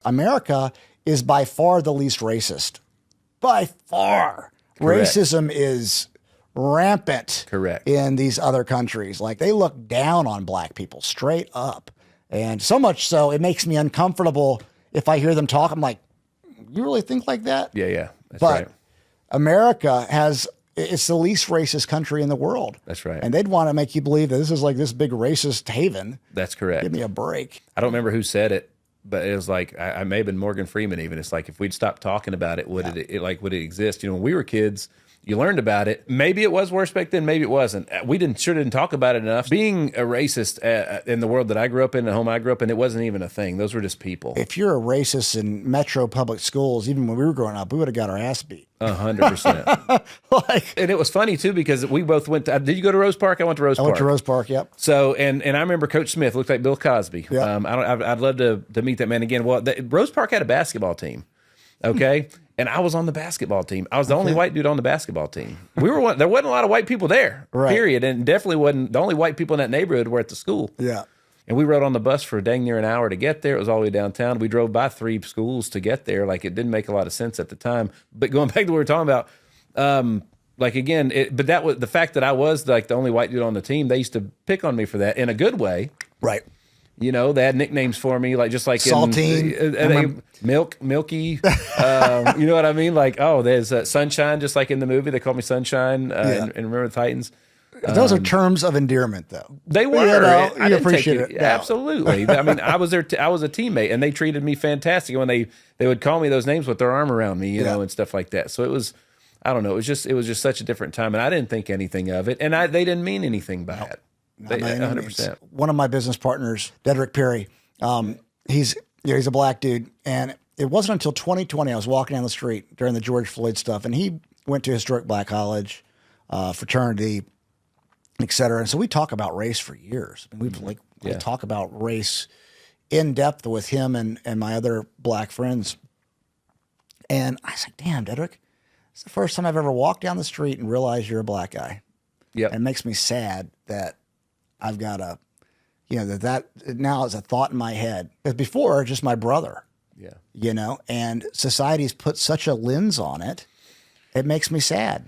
America is by far the least racist. By far. Correct. Racism is rampant Correct. in these other countries. Like they look down on black people straight up. And so much so it makes me uncomfortable if I hear them talk. I'm like, you really think like that? Yeah. That's But right. America it's the least racist country in the world. That's right. And they'd want to make you believe that this is like this big racist haven. That's correct. Give me a break. I don't remember who said it, but it was like I may have been Morgan Freeman. Even it's like if we'd stop talking about it, would it exist? You know, when we were kids, you learned about it. Maybe it was worse back then. Maybe it wasn't. We didn't talk about it enough. Being a racist in the world that I grew up in, the home I grew up in, it wasn't even a thing. Those were just people. If you're a racist in metro public schools, even when we were growing up, we would have got our ass beat. 100%. And it was funny too because we both went to. Did you go to Rose Park? I went to Rose Park. I went to Rose Park. Yep. So and I remember Coach Smith looked like Bill Cosby. Yeah. I'd love to meet that man again. Well, Rose Park had a basketball team. Okay. And I was on the basketball team. I was the only white dude on the basketball team. There wasn't a lot of white people there, Right. period. And definitely wasn't the only white people in that neighborhood were at the school. Yeah. And we rode on the bus for dang near an hour to get there. It was all the way downtown. We drove by 3 schools to get there. Like it didn't make a lot of sense at the time. But going back to what we were talking about, like again, but that was the fact that I was like the only white dude on the team. They used to pick on me for that in a good way. Right. You know, they had nicknames for me, like just like Saltine. Milky. You know what I mean? Like, oh, there's Sunshine, just like in the movie. They called me Sunshine and Remember the Titans. Those are terms of endearment, though. They were. You know, I you didn't appreciate take it. it. No. Absolutely. I mean, I was I was a teammate, and they treated me fantastic. When they would call me those names with their arm around me, you know, and stuff like that. So it was, I don't know, it was just such a different time, and I didn't think anything of it, and they didn't mean anything by it. Not by any 100%. means. One of my business partners, Dedrick Perry, he's a black dude, and it wasn't until 2020 I was walking down the street during the George Floyd stuff, and he went to historic black college, fraternity, et cetera. And so we talk about race for years. I mean, we talk about race in depth with him and my other black friends. And I was like, damn, Dedrick, it's the first time I've ever walked down the street and realized you're a black guy. Yep. And it makes me sad that I've got that now is a thought in my head. Because before, just my brother. Yeah. You know, and society's put such a lens on it, it makes me sad.